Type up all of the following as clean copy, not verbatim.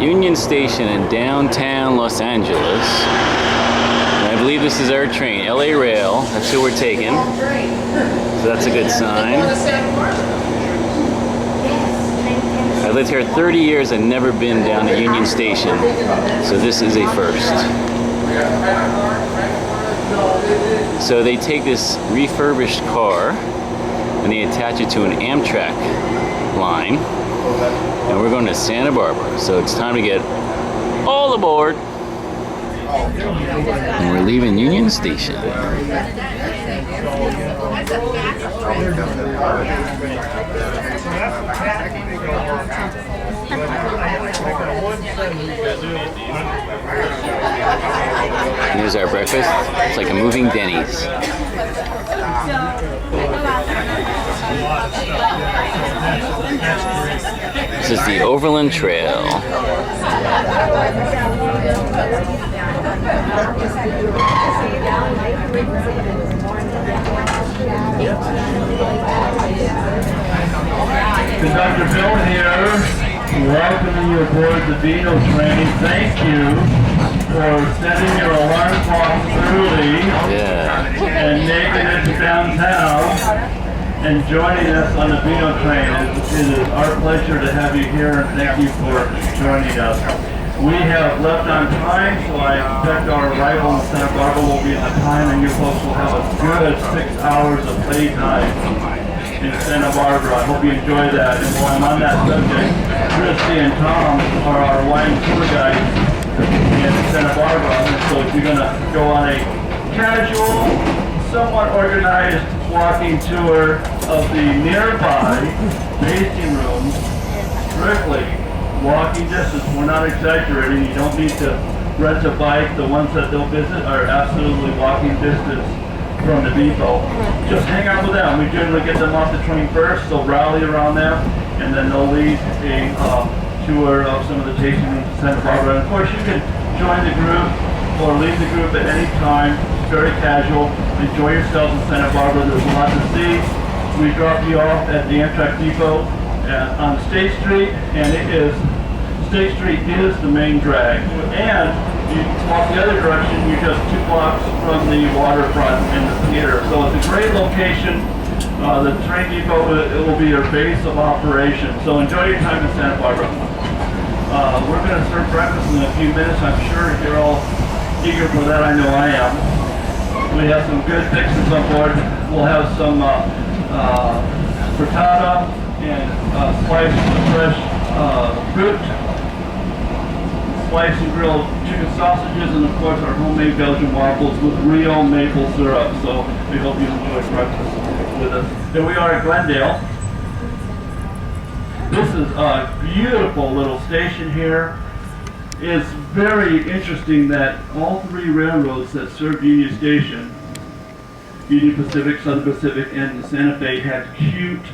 Union Station in downtown Los Angeles. And I believe this is our train, LA Rail. That's who we're taking. So that's a good sign. I lived here 30 years and never been down to Union Station. So this is a first. So they take this refurbished car and they attach it to an Amtrak line. And we're going to Santa Barbara. So it's time to get all aboard. And we're leaving Union Station. Here's our breakfast. It's like a moving Denny's. This is the Overland Trail. Conductor Bill here, welcoming you aboard the Vino Train. Thank you for setting your alarm clocks early and making it to downtown and joining us on the Vino Train. It is our pleasure to have you here, and thank you for joining us. We have left on time, so I expect our arrival in Santa Barbara will be on time, and you folks will have a good 6 hours of playtime in Santa Barbara. I hope you enjoy that. And while I'm on that subject, Christy and Tom are our wine tour guides in Santa Barbara. And so if you're going to go on a casual, somewhat organized walking tour of the nearby tasting rooms, strictly walking distance. We're not exaggerating. You don't need to rent a bike. The ones that they'll visit are absolutely walking distance from the depot. Just hang out with them. We generally get them off the train first, so rally around them, and then they'll lead a tour of some of the tasting rooms in Santa Barbara. And of course, you can join the group or leave the group at any time. It's very casual. Enjoy yourselves in Santa Barbara. There's a lot to see. We drop you off at the Amtrak depot on State Street, and State Street is the main drag. And you walk the other direction, you're just 2 blocks from the waterfront and the theater. So it's a great location. The train depot will be your base of operation. So enjoy your time in Santa Barbara. We're going to serve breakfast in a few minutes. I'm sure you're all eager for that. I know I am. We have some good fixes on board. We'll have some frittata and sliced fresh fruit, sliced and grilled chicken sausages, and of course our homemade Belgian waffles with real maple syrup. So we hope you enjoy breakfast with us. Here we are at Glendale. This is a beautiful little station here. It's very interesting that all 3 railroads that served Union Station, Union Pacific, Southern Pacific, and the Santa Fe, had cute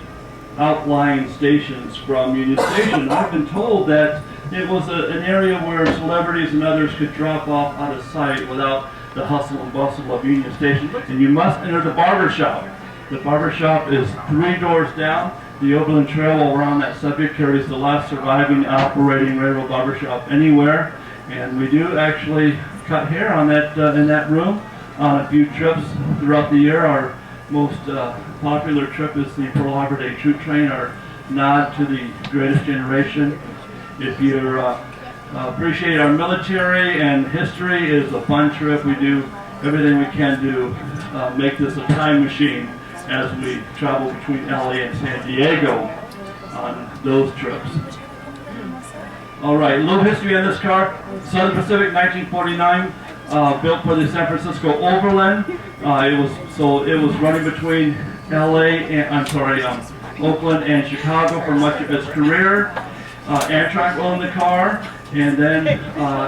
outlying stations from Union Station. I've been told that it was an area where celebrities and others could drop off out of sight without the hustle and bustle of Union Station. And you must enter the Barbershop. The Barbershop is 3 doors down. The Overland Trail, while we're on that subject, carries the last surviving operating railroad barbershop anywhere. And we do actually cut hair on that in that room on a few trips throughout the year. Our most popular trip is the Pearl Harbor Day Troop Train, our nod to the greatest generation. If you appreciate our military and history, it is a fun trip. We do everything we can to make this a time machine as we travel between LA and San Diego on those trips. All right, a little history on this car. Southern Pacific, 1949, built for the San Francisco Overland. It was running between Oakland and Chicago for much of its career. Amtrak owned the car, and then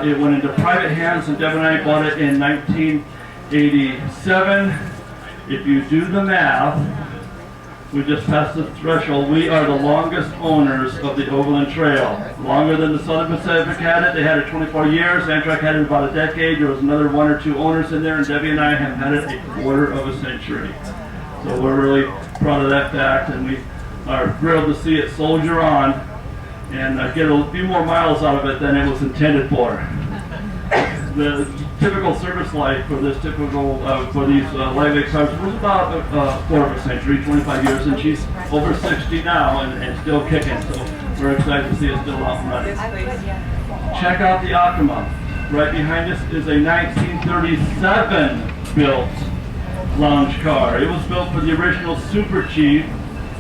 it went into private hands, and Deb and I bought it in 1987. If you do the math, we just passed the threshold. We are the longest owners of the Overland Trail. Longer than the Southern Pacific had it. They had it 24 years. Amtrak had it about a decade. There was another 1 or 2 owners in there, and Debbie and I have had it a quarter of a century. So we're really proud of that fact, and we are thrilled to see it soldier on and get a few more miles out of it than it was intended for. The typical service life for this for these lightweight cars was about a quarter of a century, 25 years, and she's over 60 now and still kicking. So we're excited to see it still out and running. Check out the Acoma. Right behind us is a 1937 built lounge car. It was built for the original Super Chief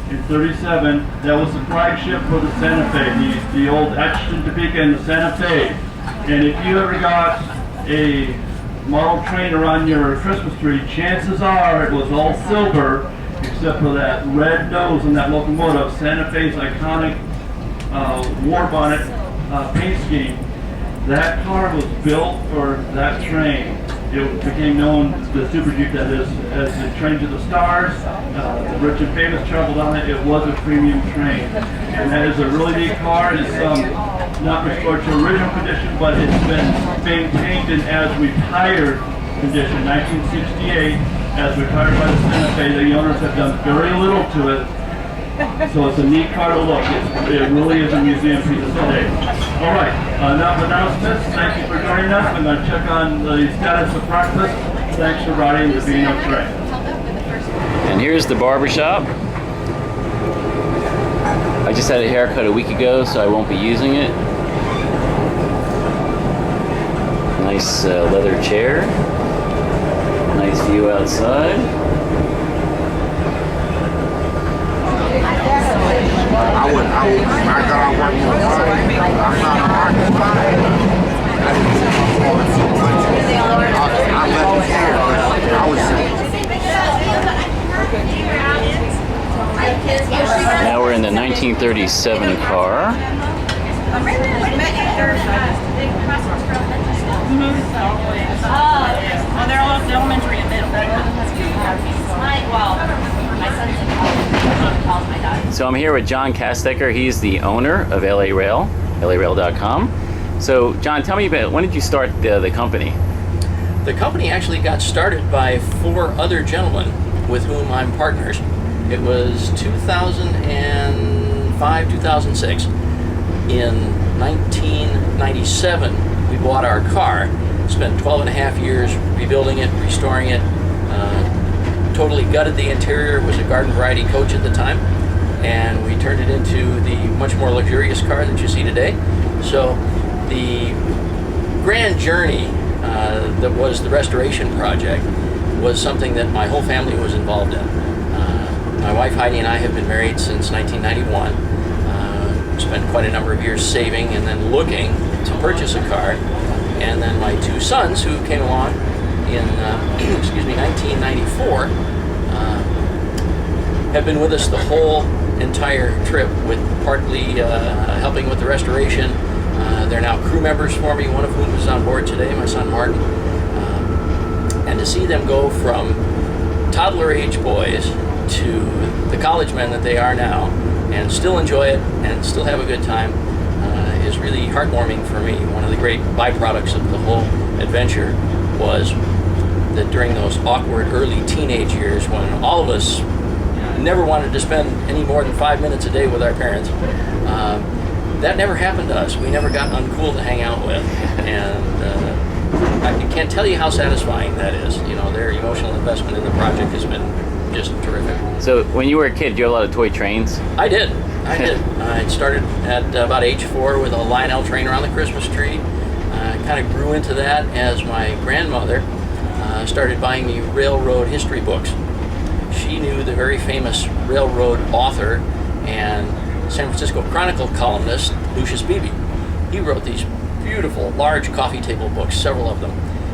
in 37. That was the flagship for the Santa Fe, the old etched in Topeka and the Santa Fe. And if you ever got a model train around your Christmas tree, chances are it was all silver except for that red nose and that locomotive, Santa Fe's iconic war bonnet paint scheme. That car was built for that train. It became known, the Super Jeep that is, as the train to the stars. The rich and famous traveled on it. It was a premium train. And that is a really neat car. It's not restored to original condition, but it's been maintained in as retired condition. 1968, as retired by the Santa Fe. The owners have done very little to it. So it's a neat car to look. It really is a museum piece today. All right, enough announcements. Thank you for joining us. I'm going to check on the status of breakfast. Thanks for riding the Vino Train. And here's the barbershop. I just had a haircut a week ago, so I won't be using it. Nice leather chair. Nice view outside. I thought I worked for I'm not a market buyer. I left here, but I was Now we're in the 1937 car. They're all elementary and middle. My son's calls my dad. So I'm here with John Caestecker. He's the owner of LA Rail, LARail.com. So John, tell me about, when did you start the company? The company actually got started by 4 other gentlemen with whom I'm partners. It was 2005, 2006. In 1997, we bought our car, spent 12 and a half years rebuilding it, restoring it, totally gutted the interior. It was a garden variety coach at the time, and we turned it into the much more luxurious car that you see today. So the grand journey that was the restoration project was something that my whole family was involved in. My wife Heidi and I have been married since 1991. Spent quite a number of years saving and then looking to purchase a car. And then my 2 sons, who came along in 1994, have been with us the whole entire trip, with partly helping with the restoration. They're now crew members for me, one of whom is on board today, my son Mark. And to see them go from toddler age boys to the college men that they are now, and still enjoy it and still have a good time, is really heartwarming for me. One of the great byproducts of the whole adventure was that during those awkward early teenage years, when all of us never wanted to spend any more than 5 minutes a day with our parents, that never happened to us. We never got uncool to hang out with, and I can't tell you how satisfying that is. You know, their emotional investment in the project has been just terrific. So when you were a kid, did you have a lot of toy trains? I did. I started at about age 4 with a Lionel train around the Christmas tree. Kind of grew into that as my grandmother started buying me railroad history books. She knew the very famous railroad author and San Francisco Chronicle columnist, Lucius Beebe. He wrote these beautiful, large coffee table books, several of them,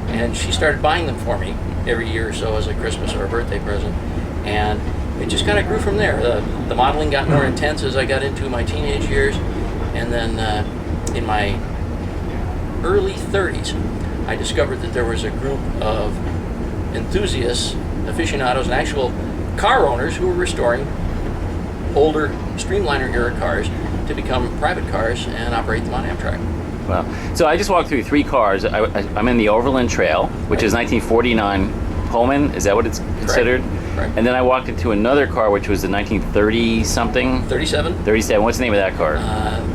and she started buying them for me every year or so as a Christmas or a birthday present. And it just kind of grew from there. The modeling got more intense as I got into my teenage years, and then in my early 30s, I discovered that there was a group of enthusiasts, aficionados, and actual car owners who were restoring older Streamliner era cars to become private cars and operate them on Amtrak. Wow. So I just walked through 3 cars. I'm in the Overland Trail, which is 1949 Pullman. Is that what it's considered? Correct. And then I walked into another car, which was the 1930 something. 37. 37. What's the name of that car?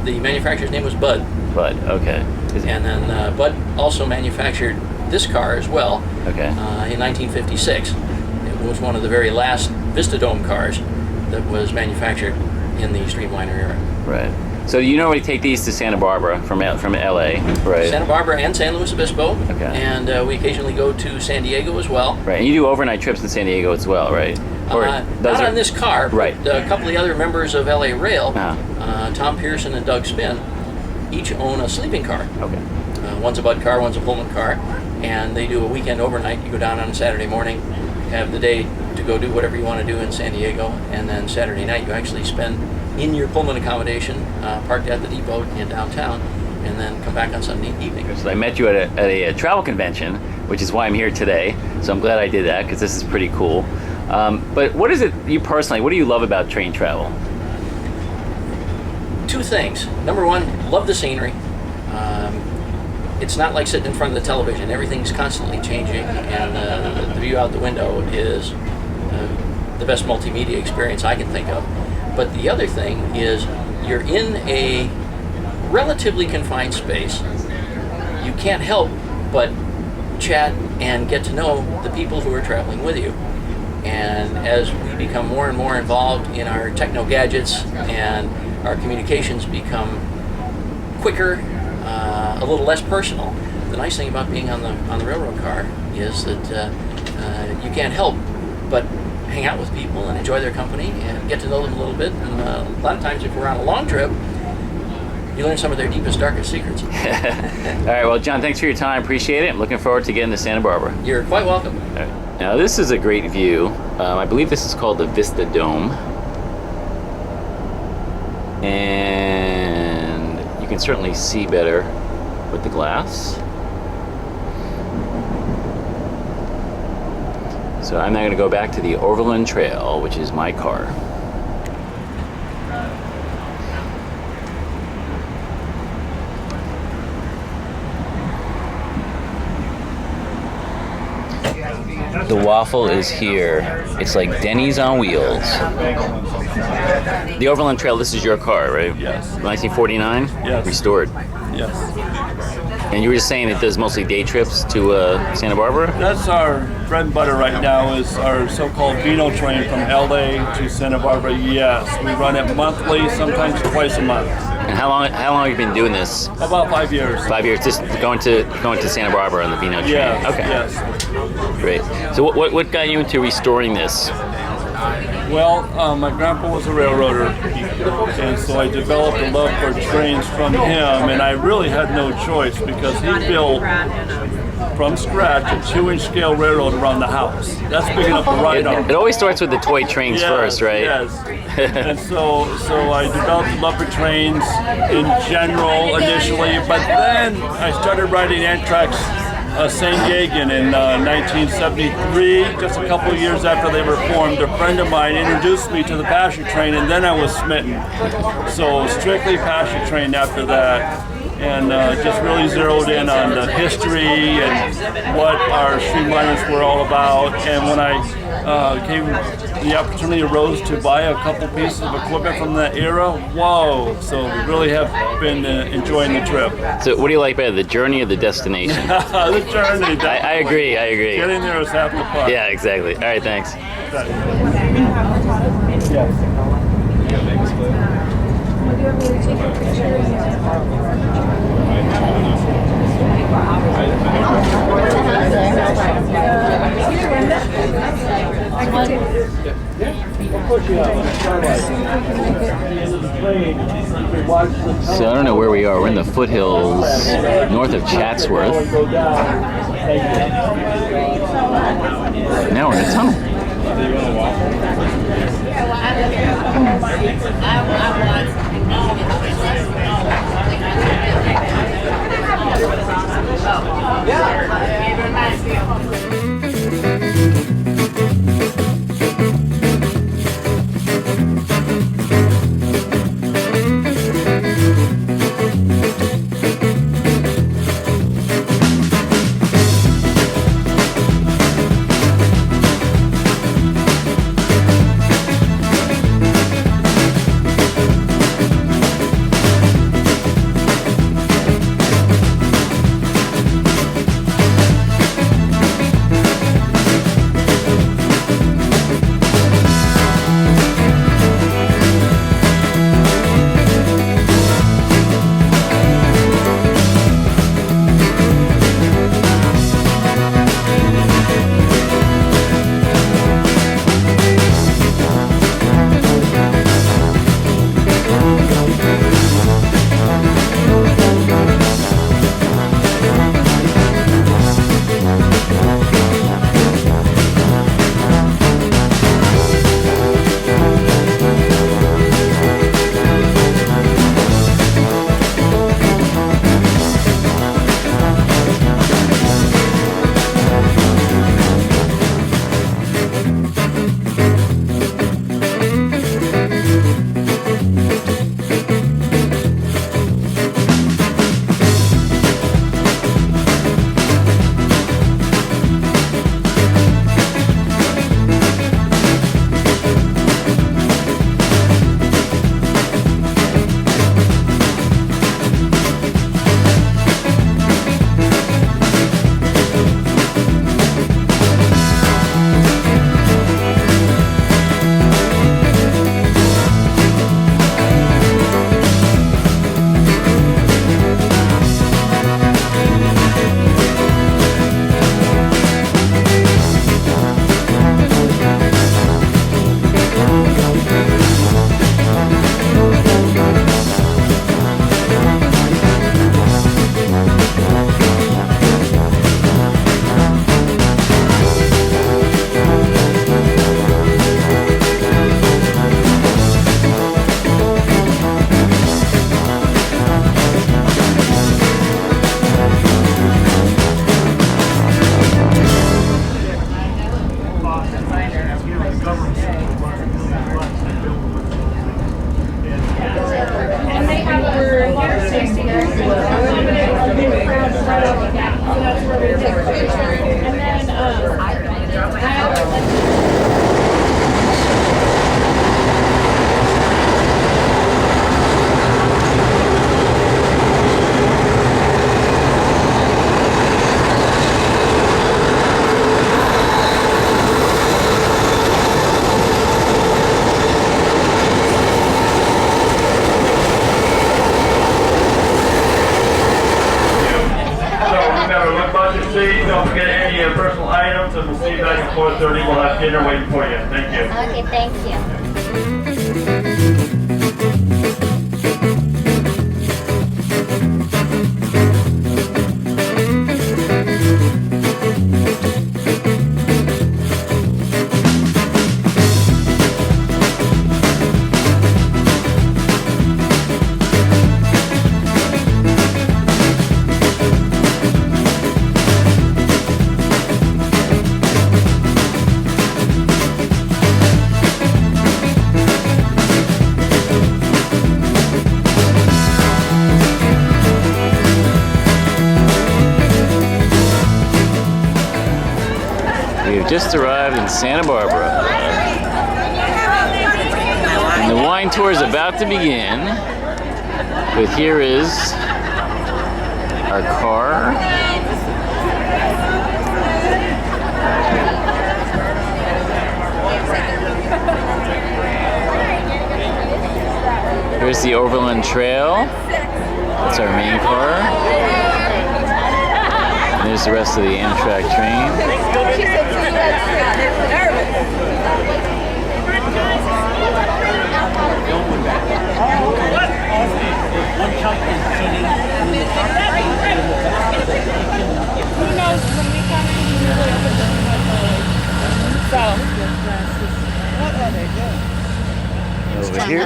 The manufacturer's name was Bud. Bud. Okay. And then Bud also manufactured this car as well. Okay. In 1956. It was one of the very last VistaDome cars that was manufactured in the street winery era. Right. So you normally take these to Santa Barbara from LA, right? Santa Barbara and San Luis Obispo. Okay. And we occasionally go to San Diego as well. Right. And you do overnight trips in San Diego as well, right? Not on this car, right. But a couple of the other members of LA Rail, Uh-huh. Tom Pearson and Doug Spinn, each own a sleeping car. Okay. One's a Bud car, one's a Pullman car, and they do a weekend overnight. You go down on a Saturday morning, have the day to go do whatever you want to do in San Diego, and then Saturday night you actually spend in your Pullman accommodation, parked at the depot in downtown, and then come back on Sunday evening. So I met you at a travel convention, which is why I'm here today. So I'm glad I did that because this is pretty cool. But what is it, you personally, what do you love about train travel? Two things. Number one, love the scenery. It's not like sitting in front of the television. Everything's constantly changing, and the view out the window is the best multimedia experience I can think of. But the other thing is you're in a relatively confined space. You can't help but chat and get to know the people who are traveling with you. And as we become more and more involved in our techno gadgets and our communications become quicker, a little less personal, the nice thing about being on the railroad car is that you can't help but hang out with people and enjoy their company and get to know them a little bit. And a lot of times if we're on a long trip, you learn some of their deepest, darkest secrets. All right, well, John, thanks for your time. Appreciate it. I'm looking forward to getting to Santa Barbara. You're quite welcome. All right. Now, this is a great view. I believe this is called the Vista Dome. And you can certainly see better with the glass. So I'm now going to go back to the Overland Trail, which is my car. The waffle is here. It's like Denny's on wheels. The Overland Trail, this is your car, right? Yes. 1949? Yes. Restored. Yes. And you were just saying it does mostly day trips to Santa Barbara? That's our bread and butter right now, is our so-called Vino Train from LA to Santa Barbara. Yes, we run it monthly, sometimes twice a month. And how long have you been doing this? About 5 years. 5 years, just going to Santa Barbara on the Vino Train? Yes, Okay. yes. Great. So what got you into restoring this? Well, my grandpa was a railroader, and so I developed a love for trains from him, and I really had no choice because he built from scratch a 2-inch scale railroad around the house. That's big enough to ride on. It always starts with the toy trains first, right? Yes. And so I developed a love for trains in general initially, but then I started riding Amtrak's St. Gagan in 1973, just a couple of years after they were formed. A friend of mine introduced me to the passenger train, and then I was smitten. So strictly passenger train after that, and just really zeroed in on the history and what our streamliners were all about. And when I the opportunity arose to buy a couple pieces of equipment from that era, whoa! So we really have been enjoying the trip. So what do you like better, the journey or the destination? The journey. I agree. Getting there is half the fun. Yeah, exactly. All right, thanks. So I don't know where we are. We're in the foothills north of Chatsworth. Now we're in a tunnel. remember, look about your seat. Don't forget any of your personal items, and we'll see you back at 4:30. We'll have dinner waiting for you. Thank you. Okay, thank you. We've just arrived in Santa Barbara. And the wine tour is about to begin. But here is our car. Here's the Overland Trail. That's our main car. And there's the rest of the Amtrak train. Over here.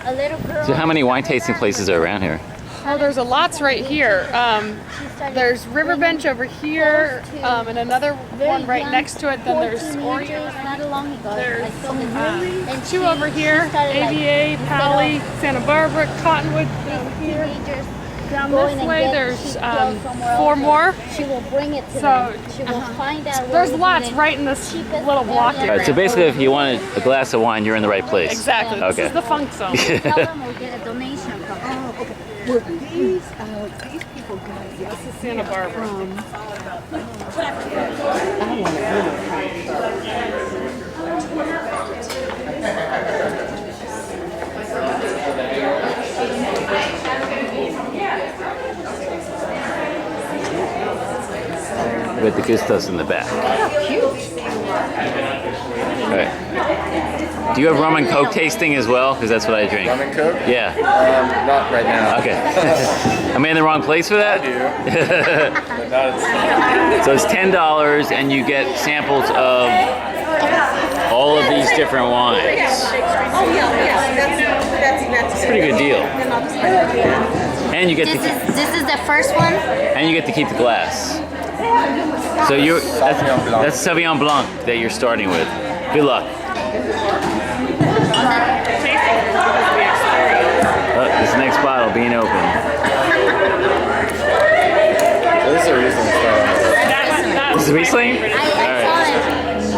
A little girl. So how many wine tasting places are around here? Oh, there's a lots right here. There's Riverbench over here, and another one right next to it. Then there's Orion. There's two over here, AVA, Pali, Santa Barbara, Cottonwood down here. Down this way, there's 4 more. She will bring it to So them. She will find out. there's lots right in this little block All area. right, so basically if you wanted a glass of wine, you're in the right place. Exactly. Okay. This is the funk zone. Tell them we'll get a donation from them. Okay. Well, these people got it. This is Santa Barbara. I want to With the good stuff's in the back. All right. Do you have rum and coke tasting as well? Because that's what I drink. Rum and Coke? Yeah. Not right now. Okay. Am I in the wrong place for that? I do. But not at So it's $10 and you get samples of all of these different wines. that's Pretty good deal. And you get to This is the first one. and you get to keep the glass. So that's Sauvignon Blanc that you're starting with. Good luck. This next bottle being opened. So this is a Riesling style. This is Riesling? I saw it.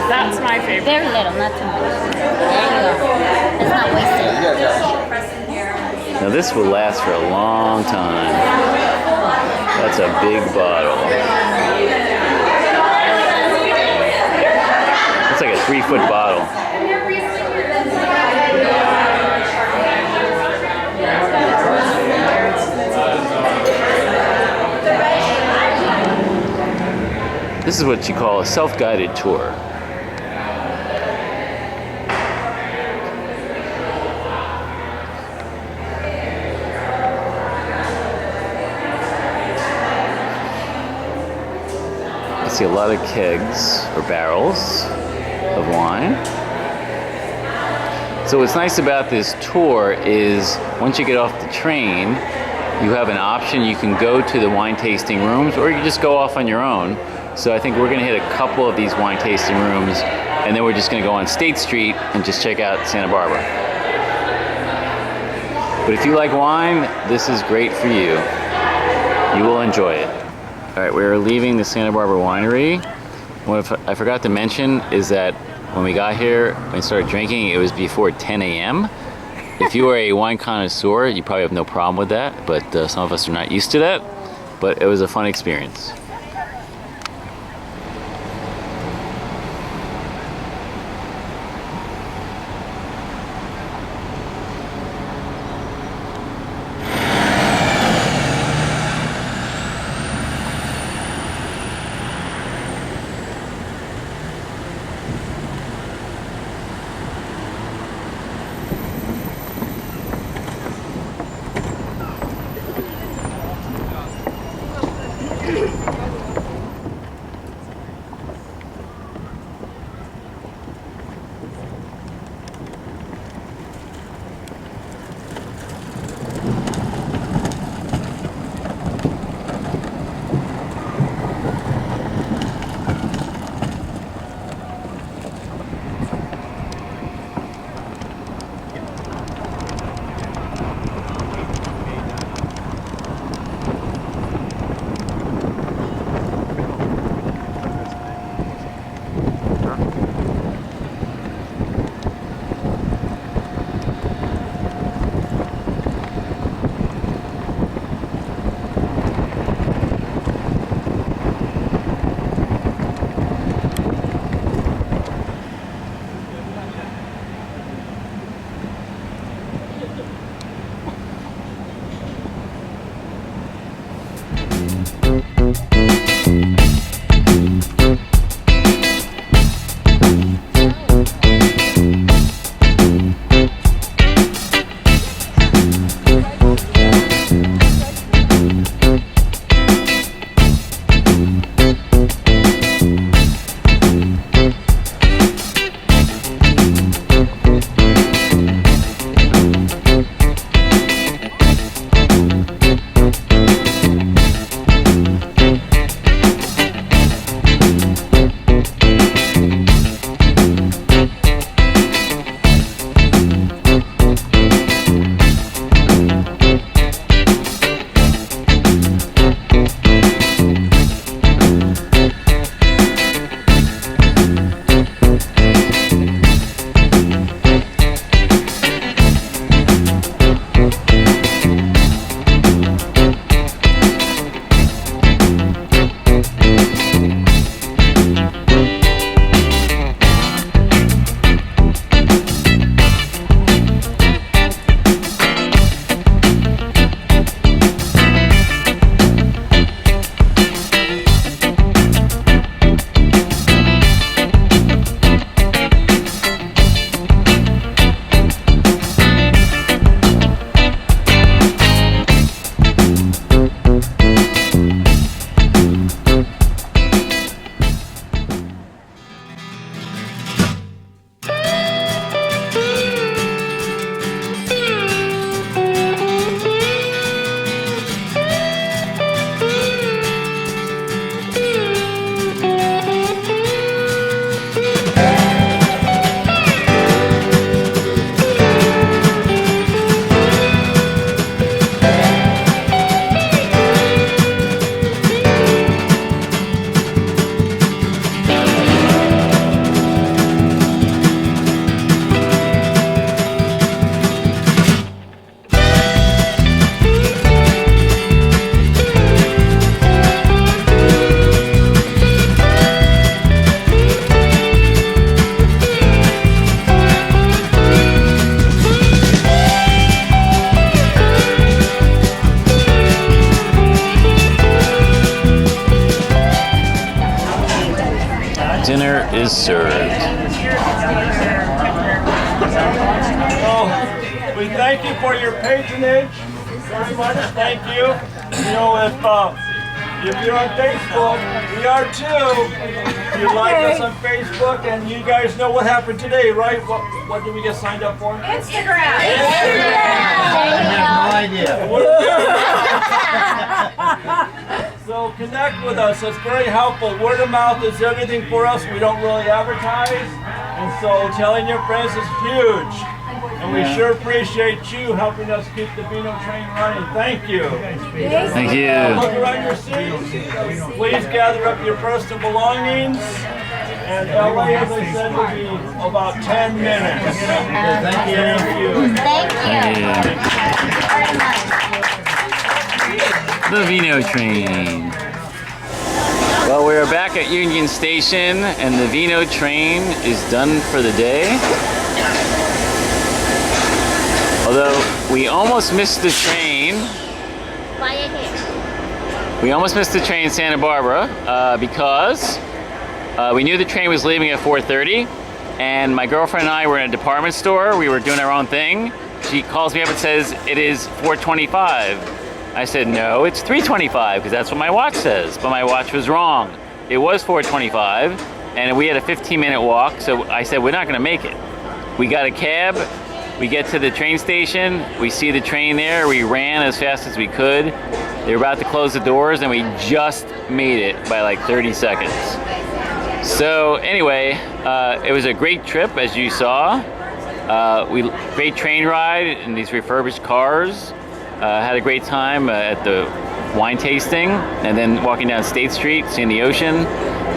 That's my favorite. Very little, not too much. There you go. It's not wasted. Now this will last for a long time. That's a big bottle. It's like a 3-foot bottle. This is what you call a self-guided tour. I see a lot of kegs or barrels of wine. So what's nice about this tour is once you get off the train, you have an option. You can go to the wine tasting rooms or you can just go off on your own. So I think we're gonna hit a couple of these wine tasting rooms and then we're just gonna go on State Street and just check out Santa Barbara. But if you like wine, this is great for you. You will enjoy it. All right, we're leaving the Santa Barbara Winery. What I forgot to mention is that when we got here, when we started drinking, it was before 10 a.m. If you are a wine connoisseur, you probably have no problem with that, but some of us are not used to that. But it was a fun experience. Dinner is served. So, we thank you for your patronage very much. Thank you. You know, if you're on Facebook, we are too. You like us on Facebook, and you guys know what happened today, right? What did we get signed up for? Instagram. I have no idea. So connect with us. It's very helpful. Word of mouth is everything for us. We don't really advertise. And so telling your friends is huge. And we sure appreciate you helping us keep the Vino Train running. Thank you. Thank you. Look around your seats. Please gather up your personal belongings. And LA, as I said, will be about 10 minutes. Thank you. Thank you. Very much. The Vino Train. Well, we're back at Union Station, and the Vino Train is done for the day. Although we almost missed the train. We almost missed the train in Santa Barbara because we knew the train was leaving at 4:30, and my girlfriend and I were in a department store. We were doing our own thing. She calls me up and says it is 4:25. I said, no, it's 3:25 because that's what my watch says. But my watch was wrong. It was 4:25 and we had a 15-minute walk. So I said, we're not going to make it. We got a cab. We get to the train station. We see the train there. We ran as fast as we could. They were about to close the doors and we just made it by like 30 seconds. So anyway, it was a great trip as you saw. Great train ride in these refurbished cars. Had a great time at the wine tasting and then walking down State Street, seeing the ocean.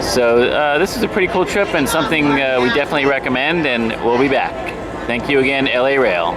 So this is a pretty cool trip and something we definitely recommend, and we'll be back. Thank you again, LA Rail.